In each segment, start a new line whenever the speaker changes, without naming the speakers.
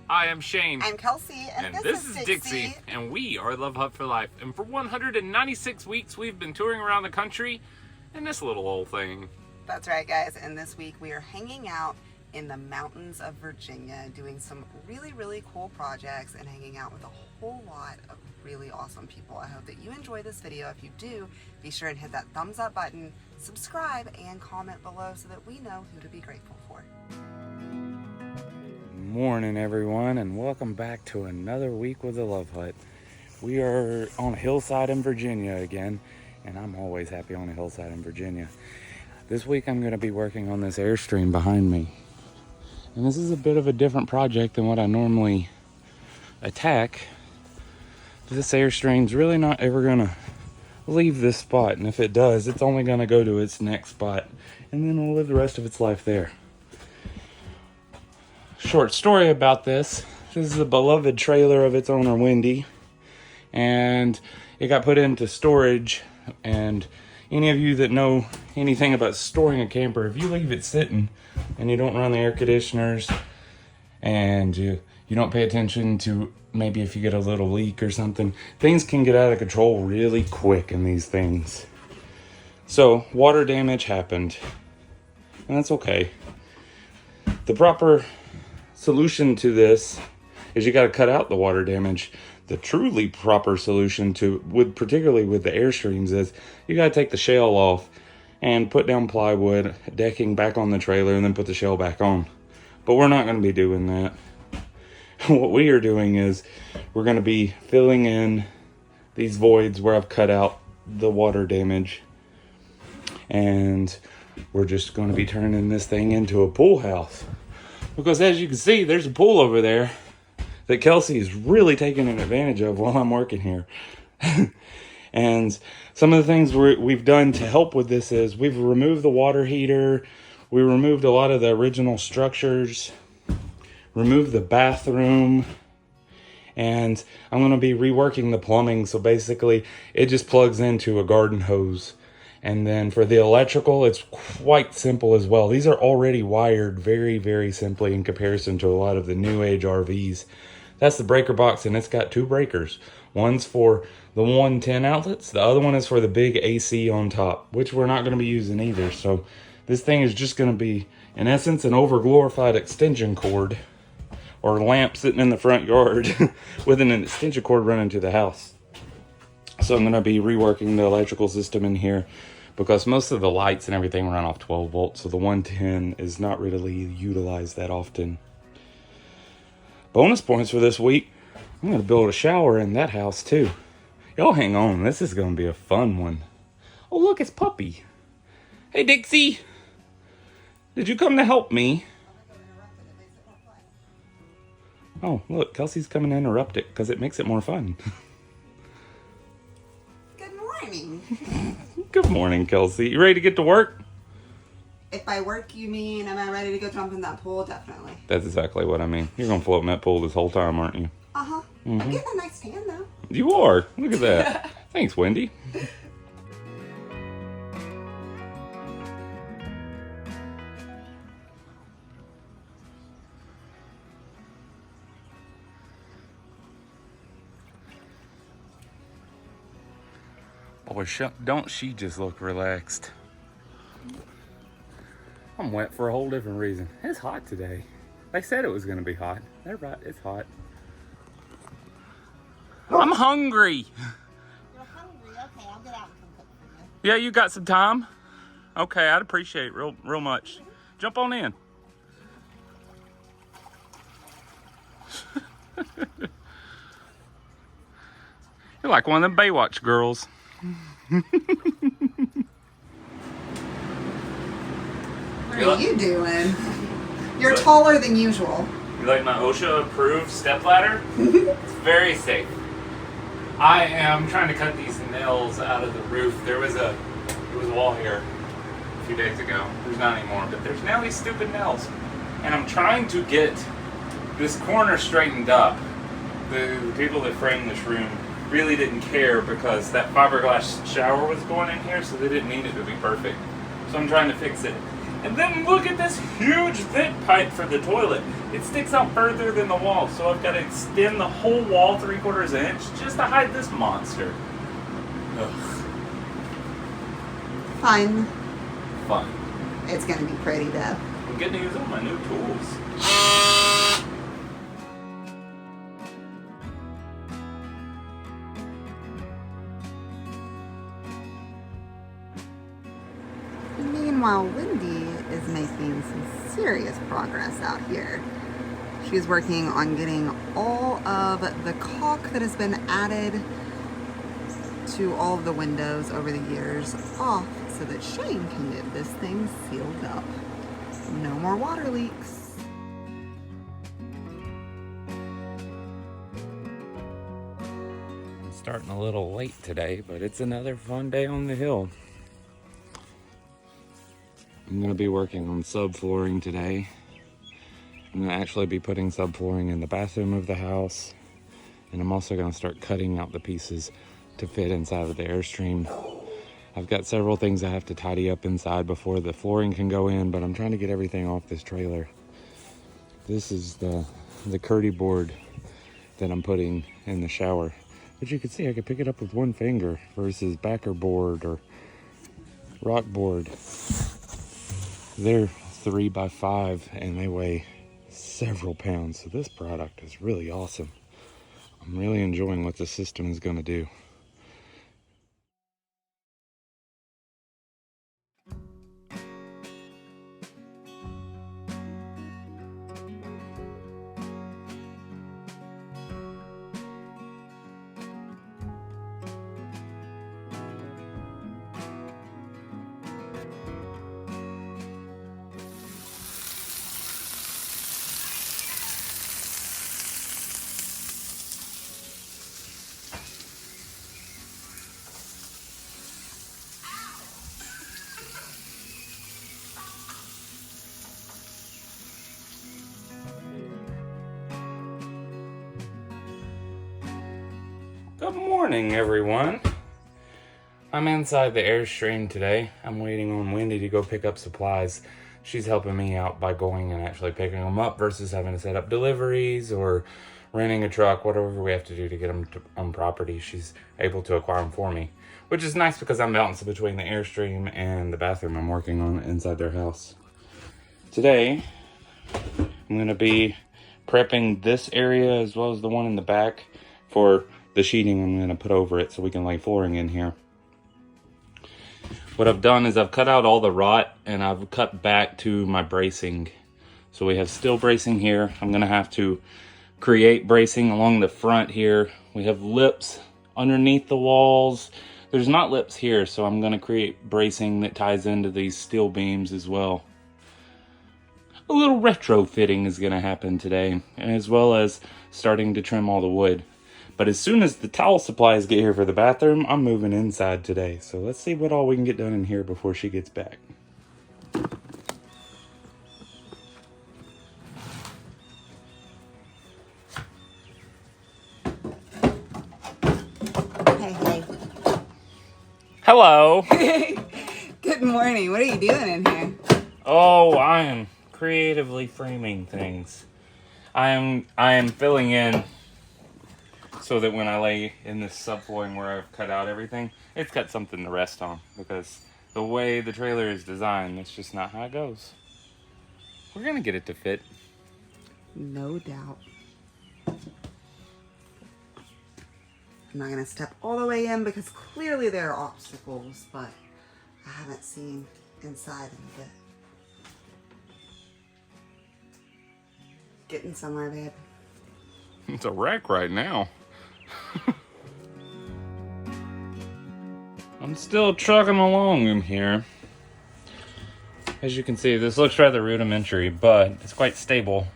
I am Shane.
I'm Kelsey.
And this is Dixie. And we are Love Hut for Life. And for 196 weeks, we've been touring around the country in this little old thing.
That's right, guys. And this week we are hanging out in the mountains of Virginia, doing some really, really cool projects and hanging out with a whole lot of really awesome people. I hope that you enjoy this video. If you do, be sure and hit that thumbs up button, subscribe, and comment below so that we know who to be grateful for.
Morning everyone, and welcome back to another week with the Love Hut. We are on a hillside in Virginia again, and I'm always happy on a hillside in Virginia. This week I'm going to be working on this Airstream behind me, and this is a bit of a different project than what I normally attack. This Airstream's really not ever going to leave this spot, and if it does, it's only going to go to its next spot, and then it'll live the rest of its life there. Short story about this. This is a beloved trailer of its owner, Wendy, and it got put into storage. And any of you that know anything about storing a camper, if you leave it sitting and you don't run the air conditioners and you don't pay attention to maybe if you get a little leak or something, things can get out of control really quick in these things. So water damage happened, and that's okay. The proper solution to this is you got to cut out the water damage. The truly proper solution particularly with the Airstreams, is you got to take the shell off and put down plywood, decking back on the trailer, and then put the shell back on. But we're not going to be doing that. What we are doing is we're going to be filling in these voids where I've cut out the water damage, and we're just going to be turning this thing into a pool house. Because as you can see, there's a pool over there that Kelsey is really taking advantage of while I'm working here. And some of the things we've done to help with this is we've removed the water heater, we removed a lot of the original structures, removed the bathroom, and I'm going to be reworking the plumbing. So basically, it just plugs into a garden hose. And then for the electrical, it's quite simple as well. These are already wired very, very simply in comparison to a lot of the new age RVs. That's the breaker box, and it's got two breakers. One's for the 110 outlets. The other one is for the big AC on top, which we're not going to be using either. So this thing is just going to be, in essence, an over-glorified extension cord or lamp sitting in the front yard with an extension cord running to the house. So I'm going to be reworking the electrical system in here because most of the lights and everything run off 12 volts. So the 110 is not really utilized that often. Bonus points for this week. I'm going to build a shower in that house too. Y'all hang on. This is going to be a fun one. Oh, look, it's Puppy. Hey, Dixie. Did you come to help me? Oh, look, Kelsey's coming to interrupt it because it makes it more fun. Good morning, Kelsey. You ready to get to work?
If by work you mean am I ready to go jump in that pool? Definitely.
That's exactly what I mean. You're going to float in that pool this whole time, aren't you?
Uh-huh. I'm getting a nice tan, though.
You are. Look at that. Thanks, Wendy. Boy, don't she just look relaxed? I'm wet for a whole different reason. It's hot today. They said it was going to be hot. They're right. It's hot. I'm hungry.
You're hungry? Okay, I'll get out and come cook for you.
Yeah, you got some time? Okay, I'd appreciate it real much. Jump on in. You're like one of them Baywatch girls.
What are you doing? You're taller than usual.
You like my OSHA approved step ladder? It's very safe. I am trying to cut these nails out of the roof. There was a wall here a few days ago. There's not anymore, but there's now these stupid nails. And I'm trying to get this corner straightened up. The people that framed this room really didn't care because that fiberglass shower was going in here, so they didn't need it to be perfect. So I'm trying to fix it. And then look at this huge vent pipe for the toilet. It sticks out further than the wall, so I've got to extend the whole wall 3/4 inch just to hide this monster. Ugh.
Fun.
Fun.
It's gonna be pretty though.
I'm getting to use all my new tools.
Meanwhile, Wendy is making some serious progress out here. She's working on getting all of the caulk that has been added to all of the windows over the years off so that Shane can get this thing sealed up. No more water leaks.
I'm starting a little late today, but it's another fun day on the hill. I'm going to be working on subflooring today. I'm going to actually be putting subflooring in the bathroom of the house. And I'm also going to start cutting out the pieces to fit inside of the Airstream. I've got several things I have to tidy up inside before the flooring can go in, but I'm trying to get everything off this trailer. This is the Curdy board that I'm putting in the shower. But you can see I can pick it up with one finger versus backer board or rock board. They're 3x5 and they weigh several pounds. So this product is really awesome. I'm really enjoying what the system is going to do. Good morning, everyone. I'm inside the Airstream today. I'm waiting on Wendy to go pick up supplies. She's helping me out by going and actually picking them up versus having to set up deliveries or renting a truck, whatever we have to do to get them on property. She's able to acquire them for me, which is nice because I'm balanced between the Airstream and the bathroom I'm working on inside their house. Today, I'm going to be prepping this area as well as the one in the back for the sheeting I'm going to put over it so we can lay flooring in here. What I've done is I've cut out all the rot and I've cut back to my bracing. So we have steel bracing here. I'm going to have to create bracing along the front here. We have lips underneath the walls. There's not lips here, so I'm going to create bracing that ties into these steel beams as well. A little retrofitting is going to happen today, as well as starting to trim all the wood. But as soon as the towel supplies get here for the bathroom, I'm moving inside today. So let's see what all we can get done in here before she gets back.
Hey.
Hello.
Good morning. What are you doing in here?
Oh, I am creatively framing things. I am filling in so that when I lay in this subflooring where I've cut out everything, it's got something to rest on, because the way the trailer is designed, that's just not how it goes. We're gonna get it to fit.
No doubt. I'm not gonna step all the way in because clearly there are obstacles, but I haven't seen inside in a bit. Getting somewhere, babe.
It's a wreck right now. I'm still trucking along in here. As you can see, this looks rather rudimentary, but it's quite stable.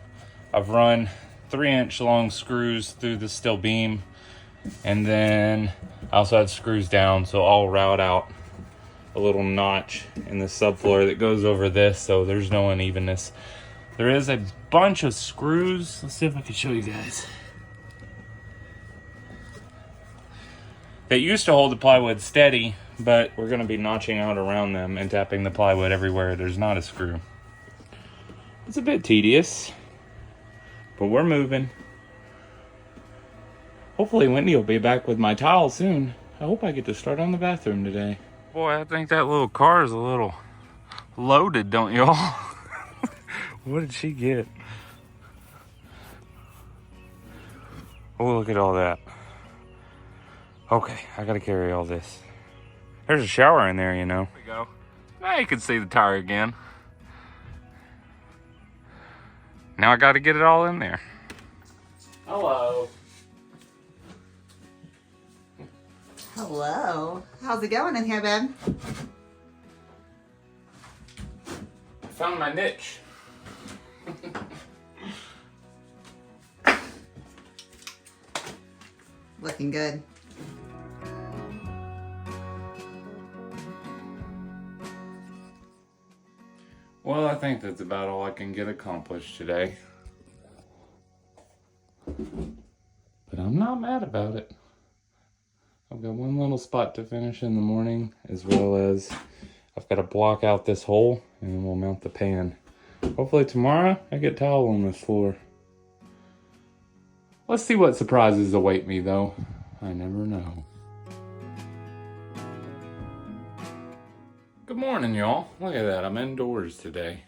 I've run 3-inch long screws through the steel beam, and then I also had screws down, so I'll route out a little notch in the subfloor that goes over this, so there's no unevenness. There is a bunch of screws. Let's see if I can show you guys. that used to hold the plywood steady, but we're going to be notching out around them and tapping the plywood everywhere there's not a screw. It's a bit tedious, but we're moving. Hopefully Wendy will be back with my towel soon. I hope I get to start on the bathroom today. Boy, I think that little car is a little loaded, don't y'all? What did she get? Oh, look at all that. Okay, I gotta carry all this. There's a shower in there, you know. There we go. Now you can see the tire again. Now I gotta get it all in there. Hello.
Hello. How's it going in here, babe?
I found my niche.
Looking good.
Well, I think that's about all I can get accomplished today. But I'm not mad about it. I've got one little spot to finish in the morning, as well as I've got to block out this hole and then we'll mount the pan. Hopefully tomorrow I get towel on this floor. Let's see what surprises await me though. I never know. Good morning, y'all. Look at that, I'm indoors today.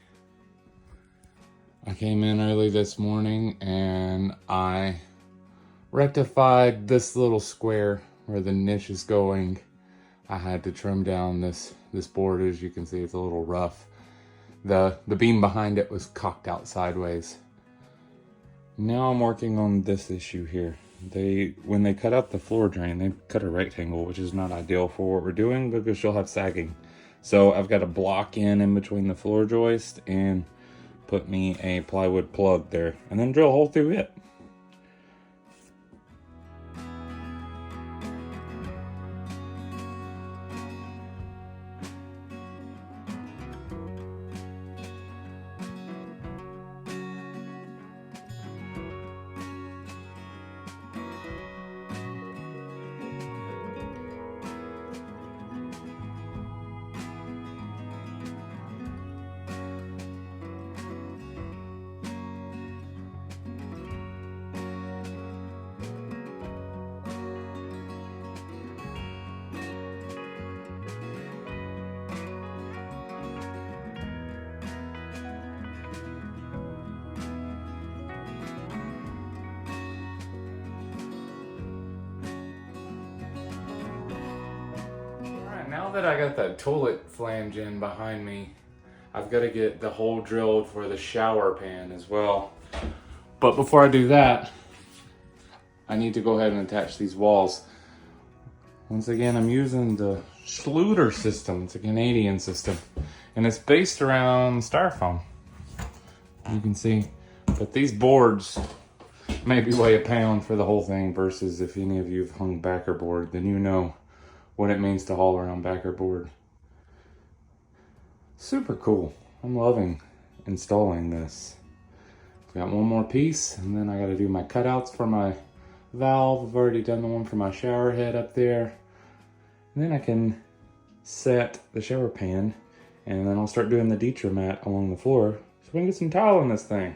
I came in early this morning and I rectified this little square where the niche is going. I had to trim down this board. As you can see, it's a little rough. The beam behind it was cocked out sideways. Now I'm working on this issue here. When they cut out the floor drain, they cut a rectangle, which is not ideal for what we're doing because you'll have sagging. So I've got to block in between the floor joist and put me a plywood plug there and then drill a hole through it. Now that I got that toilet flange in behind me, I've got to get the hole drilled for the shower pan as well. But before I do that, I need to go ahead and attach these walls. Once again, I'm using the Schluter system. It's a Canadian system, and it's based around styrofoam. You can see, but these boards maybe weigh a pound for the whole thing versus if any of you have hung backer board, then you know what it means to haul around backer board. Super cool. I'm loving installing this. I've got one more piece and then I got to do my cutouts for my valve. I've already done the one for my shower head up there. And then I can set the shower pan and then I'll start doing the detra mat along the floor so we can get some tile on this thing.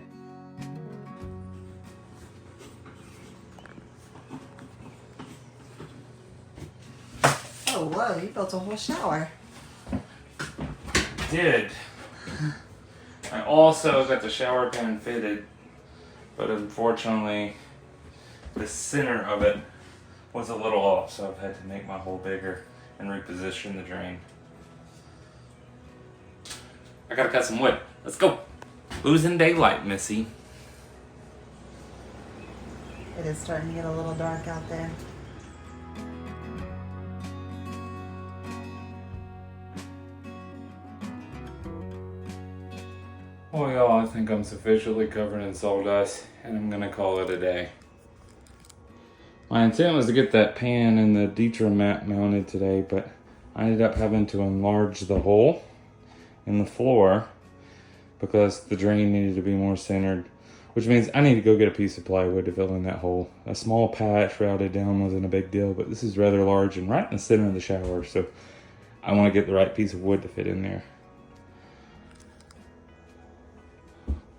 Oh, whoa, you built a whole shower.
Did. I also got the shower pan fitted, but unfortunately the center of it was a little off, so I've had to make my hole bigger and reposition the drain. I gotta cut some wood. Let's go. Losing daylight, Missy.
It is starting to get a little dark out there.
Well, y'all, I think I'm sufficiently covered in sawdust, and I'm gonna call it a day. My intent was to get that pan and the detra mat mounted today, but I ended up having to enlarge the hole in the floor because the drain needed to be more centered, which means I need to go get a piece of plywood to fill in that hole. A small patch routed down wasn't a big deal, but this is rather large and right in the center of the shower, so I want to get the right piece of wood to fit in there.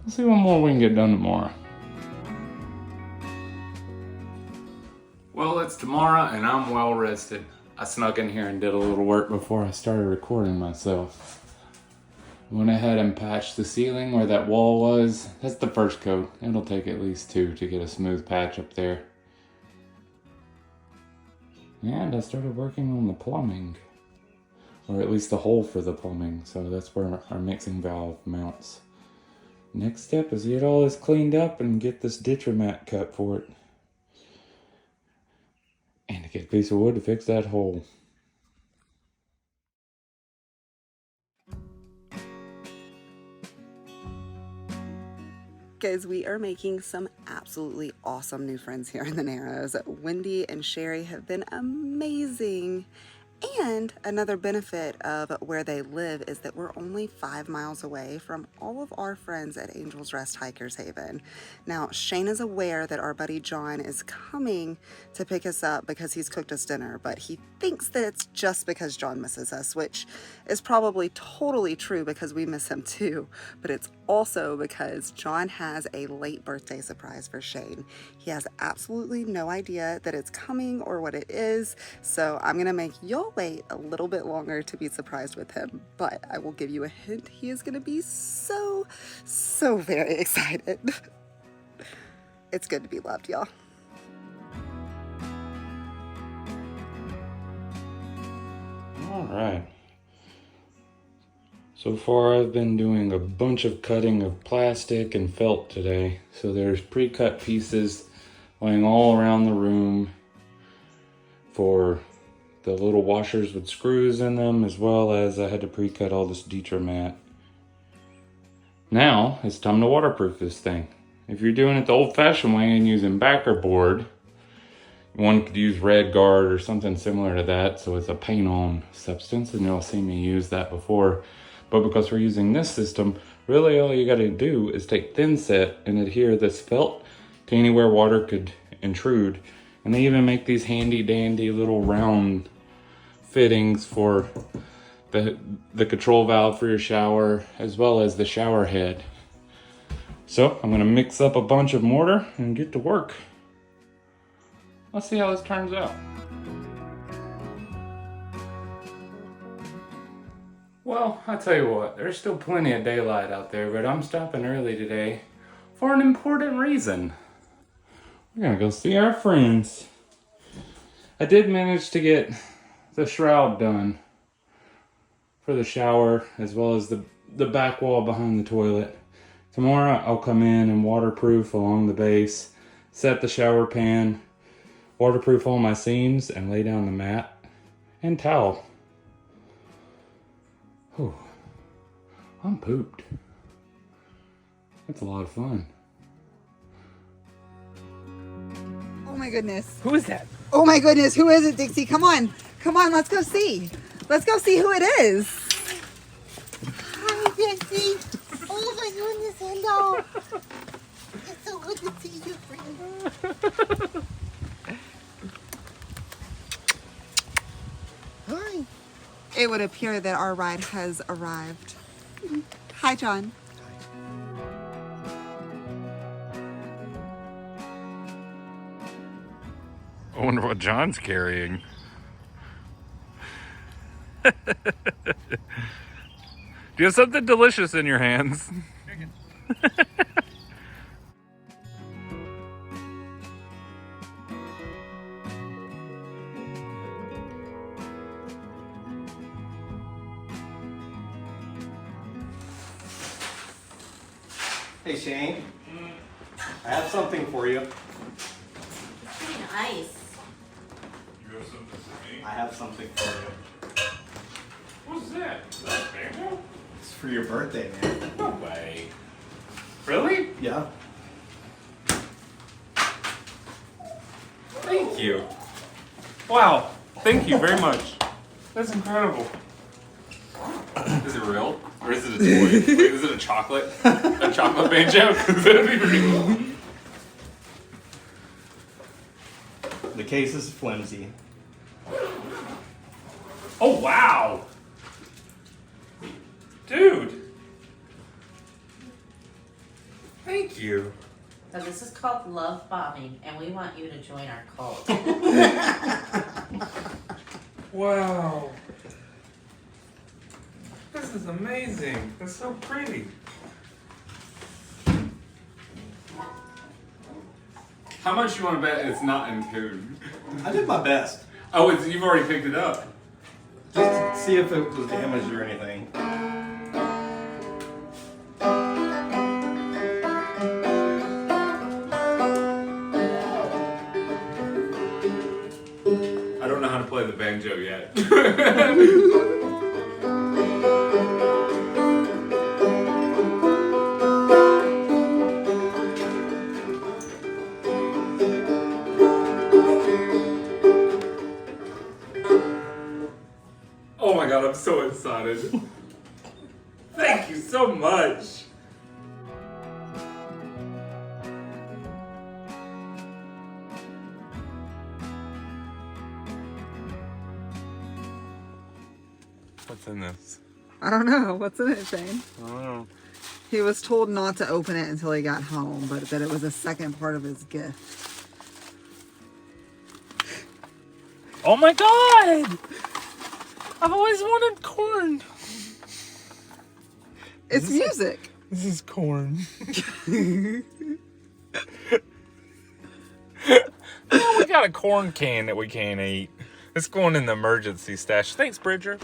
Let's see what more we can get done tomorrow. Well, it's tomorrow and I'm well rested. I snuck in here and did a little work before I started recording myself. Went ahead and patched the ceiling where that wall was. That's the first coat. It'll take at least 2 to get a smooth patch up there. And I started working on the plumbing. Or at least the hole for the plumbing. So that's where our mixing valve mounts. Next step is get all this cleaned up and get this ditcher mat cut for it. And to get a piece of wood to fix that hole.
Guys, we are making some absolutely awesome new friends here in the Narrows. Wendy and Sherry have been amazing. And another benefit of where they live is that we're only 5 miles away from all of our friends at Angel's Rest Hikers Haven. Now, Shane is aware that our buddy John is coming to pick us up because he's cooked us dinner, but he thinks that it's just because John misses us, which is probably totally true because we miss him too, but it's also because John has a late birthday surprise for Shane. He has absolutely no idea that it's coming or what it is, so I'm gonna make y'all wait a little bit longer to be surprised with him, but I will give you a hint. He is gonna be so very excited. It's good to be loved, y'all.
All right. So far I've been doing a bunch of cutting of plastic and felt today. So there's pre-cut pieces laying all around the room for the little washers with screws in them, as well as I had to pre-cut all this Dieter mat. Now it's time to waterproof this thing. If you're doing it the old-fashioned way and using backer board, one could use Red Guard or something similar to that, so it's a paint-on substance, and you'll see me use that before. But because we're using this system, really all you gotta do is take thin set and adhere this felt to anywhere water could intrude. And they even make these handy dandy little round fittings for the control valve for your shower, as well as the shower head. So I'm gonna mix up a bunch of mortar and get to work. Let's see how this turns out. Well, I'll tell you what, there's still plenty of daylight out there, but I'm stopping early today for an important reason. We're gonna go see our friends. I did manage to get the shroud done for the shower, as well as the back wall behind the toilet. Tomorrow I'll come in and waterproof along the base, set the shower pan, waterproof all my seams, and lay down the mat and towel. Whew. I'm pooped. That's a lot of fun.
Oh my goodness.
Who is that?
Oh my goodness, who is it, Dixie? Come on, let's go see. Let's go see who it is.
Hi, Dixie. Oh my goodness, hello. It's so good to see you, friend. Hi.
It would appear that our ride has arrived. Hi, John.
I wonder what John's carrying. Do you have something delicious in your hands?
Hey Shane, I have something for you.
Pretty nice.
You have something for me?
I have something for you.
What's that? Is that a bamboo?
It's for your birthday, man.
No way. Really?
Yeah.
Thank you. Wow. Thank you very much. That's incredible.
Is it real? Or is it a toy? Wait, is it a chocolate? A chocolate banjo? Because that'd be pretty cool.
The case is flimsy.
Oh, wow! Dude! Thank you.
So this is called love bombing, and we want you to join our cult.
Wow. This is amazing. That's so pretty. How much do you want to bet it's not in tune?
I did my best.
Oh, you've already picked it up.
Just to see if it was damaged or anything.
I don't know how to play the banjo yet. Oh my god, I'm so excited. Thank you so much. What's in this?
I don't know. What's in it, Shane?
I don't know.
He was told not to open it until he got home, but that it was a second part of his gift.
Oh my god! I've always wanted corn.
It's music.
This is corn. Oh, we got a corn can that we can't eat. It's going in the emergency stash. Thanks, Bridger.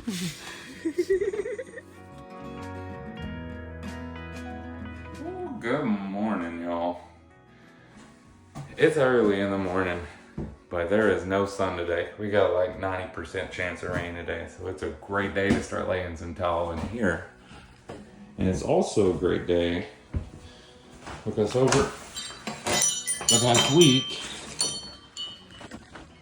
Good morning, y'all. It's early in the morning, but there is no sun today. We got like 90% chance of rain today, so it's a great day to start laying some towel in here. And it's also a great day because over the past week,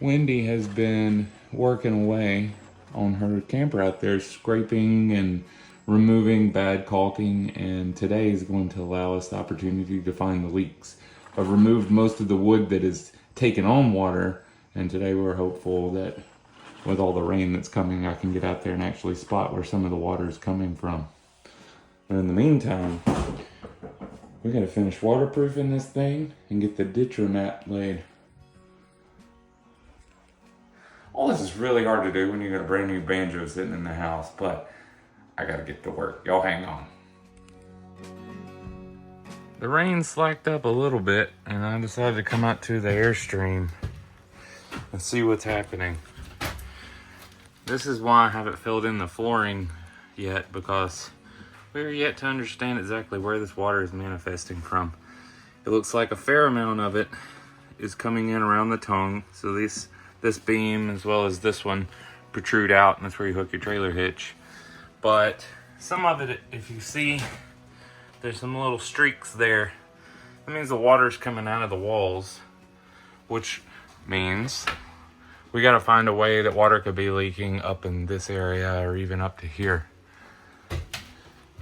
Wendy has been working away on her camper out there, scraping and removing bad caulking, and today is going to allow us the opportunity to find the leaks. I've removed most of the wood that is taken on water, and today we're hopeful that with all the rain that's coming, I can get out there and actually spot where some of the water is coming from. But in the meantime, we gotta finish waterproofing this thing and get the ditcher mat laid. All this is really hard to do when you got a brand new banjo sitting in the house, but I gotta get to work. Y'all hang on. The rain slacked up a little bit, and I decided to come out to the Airstream and see what's happening. This is why I haven't filled in the flooring yet, because we're yet to understand exactly where this water is manifesting from. It looks like a fair amount of it is coming in around the tongue, so this beam as well as this one protrude out, and that's where you hook your trailer hitch. But some of it, if you see, there's some little streaks there. That means the water's coming out of the walls, which means we gotta find a way that water could be leaking up in this area or even up to here.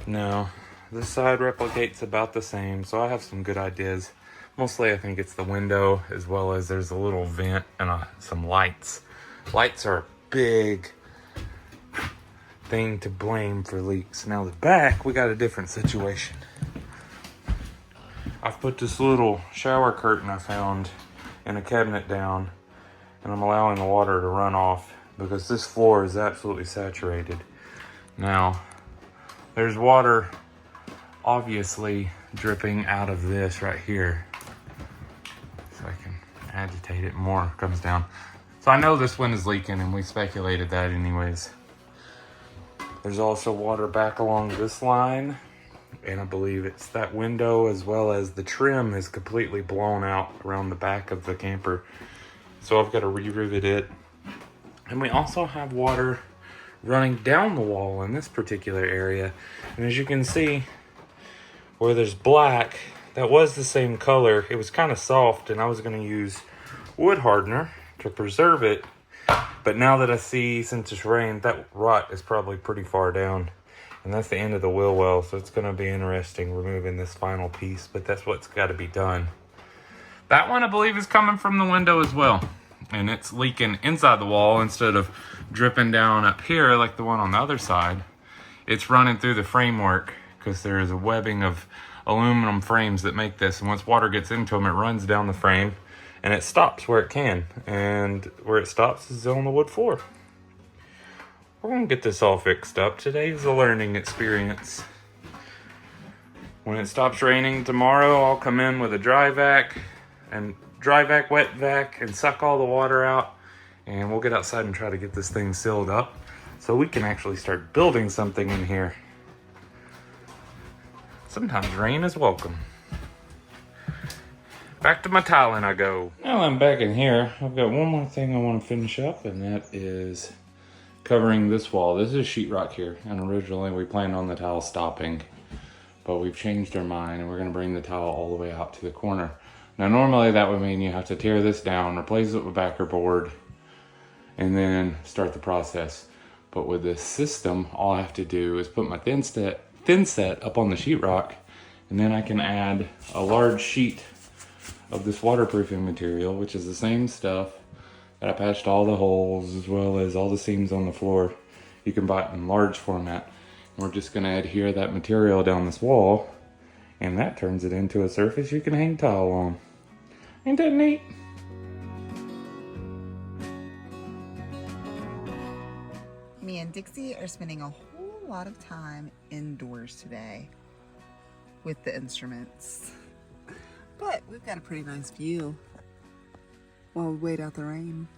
Now, this side replicates about the same, so I have some good ideas. Mostly I think it's the window, as well as there's a little vent and some lights. Lights are a big thing to blame for leaks. Now the back, we got a different situation. I've put this little shower curtain I found in a cabinet down, and I'm allowing the water to run off because this floor is absolutely saturated. Now, there's water obviously dripping out of this right here. So I can agitate it more, it comes down. So I know this one is leaking, and we speculated that anyways. There's also water back along this line, and I believe it's that window, as well as the trim is completely blown out around the back of the camper. So I've got to re-rivet it. And we also have water running down the wall in this particular area. And as you can see, where there's black, that was the same color. It was kind of soft, and I was going to use wood hardener to preserve it. But now that I see, since it's rained, that rot is probably pretty far down. And that's the end of the wheel well, so it's gonna be interesting removing this final piece, but that's what's gotta be done. That one I believe is coming from the window as well. And it's leaking inside the wall instead of dripping down up here like the one on the other side. It's running through the framework because there is a webbing of aluminum frames that make this. And once water gets into them, it runs down the frame and it stops where it can. And where it stops is on the wood floor. We're gonna get this all fixed up. Today's a learning experience. When it stops raining tomorrow, I'll come in with a dry vac, wet vac, and suck all the water out. And we'll get outside and try to get this thing sealed up so we can actually start building something in here. Sometimes rain is welcome. Back to my tiling I go. Now I'm back in here. I've got one more thing I want to finish up, and that is covering this wall. This is sheetrock here, and originally we planned on the tile stopping, but we've changed our mind and we're gonna bring the tile all the way out to the corner. Now normally that would mean you have to tear this down, replace it with backer board, and then start the process. But with this system, all I have to do is put my thin set up on the sheetrock, and then I can add a large sheet of this waterproofing material, which is the same stuff that I patched all the holes as well as all the seams on the floor. You can buy it in large format. And we're just gonna adhere that material down this wall, and that turns it into a surface you can hang tile on. Ain't that neat?
Me and Dixie are spending a whole lot of time indoors today with the instruments. But we've got a pretty nice view while we wait out the rain.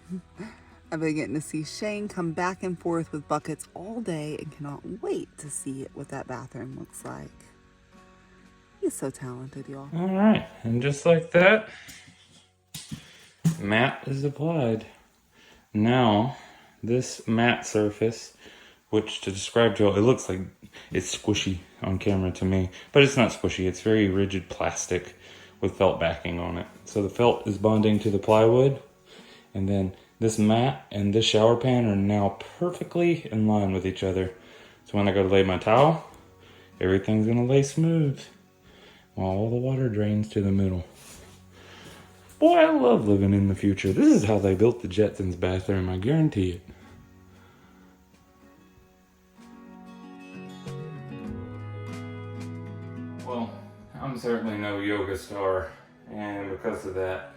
I've been getting to see Shane come back and forth with buckets all day and cannot wait to see what that bathroom looks like. He's so talented, y'all.
All right, and just like that, matte is applied. Now, this matte surface, which to describe to you, it looks like it's squishy on camera to me, but it's not squishy. It's very rigid plastic with felt backing on it. So the felt is bonding to the plywood, and then this mat and this shower pan are now perfectly in line with each other. So when I go to lay my towel, everything's gonna lay smooth while all the water drains to the middle. Boy, I love living in the future. This is how they built the Jetsons bathroom, I guarantee it. Well, I'm certainly no yoga star, and because of that,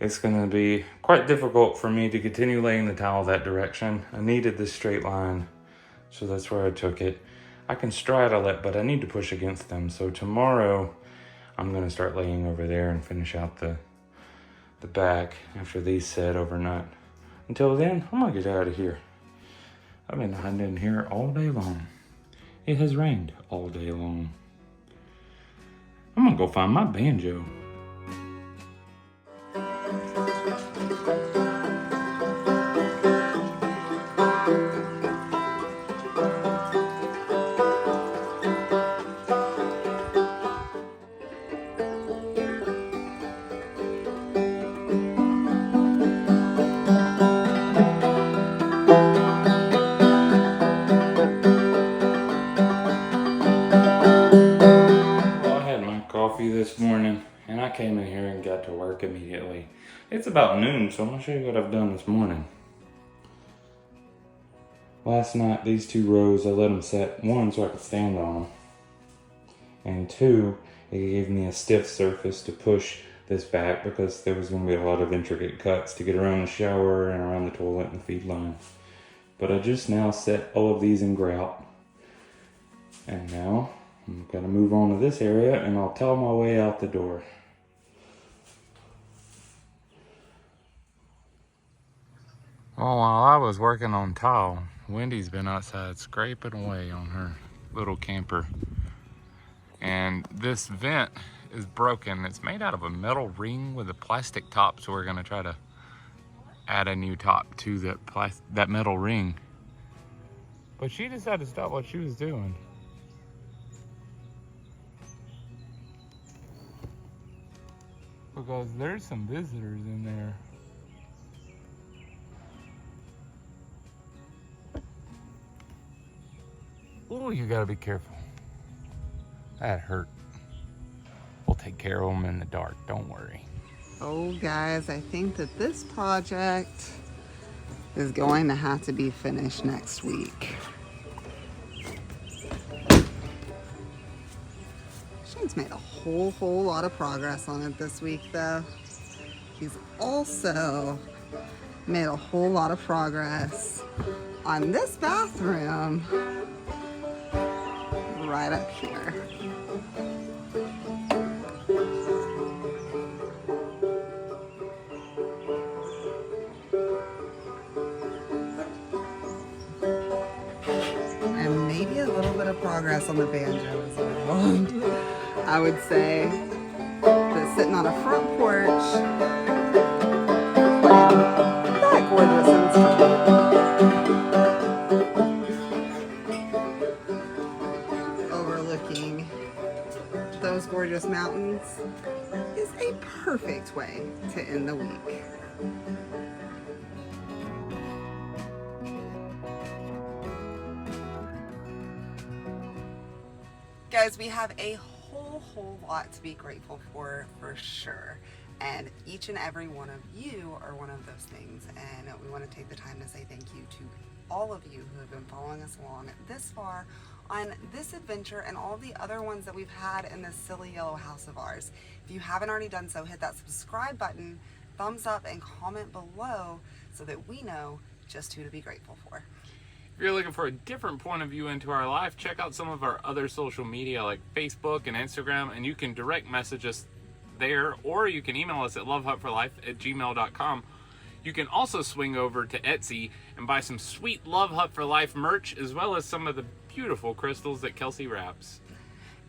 it's gonna be quite difficult for me to continue laying the towel that direction. I needed this straight line, so that's where I took it. I can straddle it, but I need to push against them. So tomorrow, I'm gonna start laying over there and finish out the back after these set overnight. Until then, I'm gonna get out of here. I've been hiding in here all day long. It has rained all day long. I'm gonna go find my banjo. This morning, and I came in here and got to work immediately. It's about noon, so I'm gonna show you what I've done this morning. Last night, these two rows, I let them set, one, so I could stand on them, and two, it gave me a stiff surface to push this back because there was gonna be a lot of intricate cuts to get around the shower and around the toilet and the feed line. But I just now set all of these in grout, and now I'm gonna move on to this area and I'll towel my way out the door. Well, while I was working on tile, Wendy's been outside scraping away on her little camper. And this vent is broken. It's made out of a metal ring with a plastic top, so we're gonna try to add a new top to that metal ring. But she decided to stop what she was doing. Because there's some visitors in there. Oh, you gotta be careful. That hurt. We'll take care of them in the dark, don't worry.
Oh guys, I think that this project is going to have to be finished next week. Shane's made a whole lot of progress on it this week though. He's also made a whole lot of progress on this bathroom right up here. And maybe a little bit of progress on the banjo as well. I would say that sitting on a front porch playing that gorgeous instrument overlooking those gorgeous mountains is a perfect way to end the week. Guys, we have a whole lot to be grateful for sure. And each and every one of you are one of those things. And we want to take the time to say thank you to all of you who have been following us along this far on this adventure and all the other ones that we've had in this silly yellow house of ours. If you haven't already done so, hit that subscribe button, thumbs up, and comment below so that we know just who to be grateful for.
If you're looking for a different point of view into our life, check out some of our other social media like Facebook and Instagram, and you can direct message us there, or you can email us at lovehutforlife@gmail.com. You can also swing over to Etsy and buy some sweet Love Hut for Life merch, as well as some of the beautiful crystals that Kelsey wraps.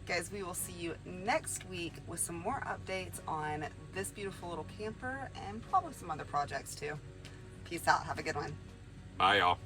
Guys, we will see you next week with some more updates on this beautiful little camper and probably some other projects too. Peace out. Have a good one.
Bye, y'all.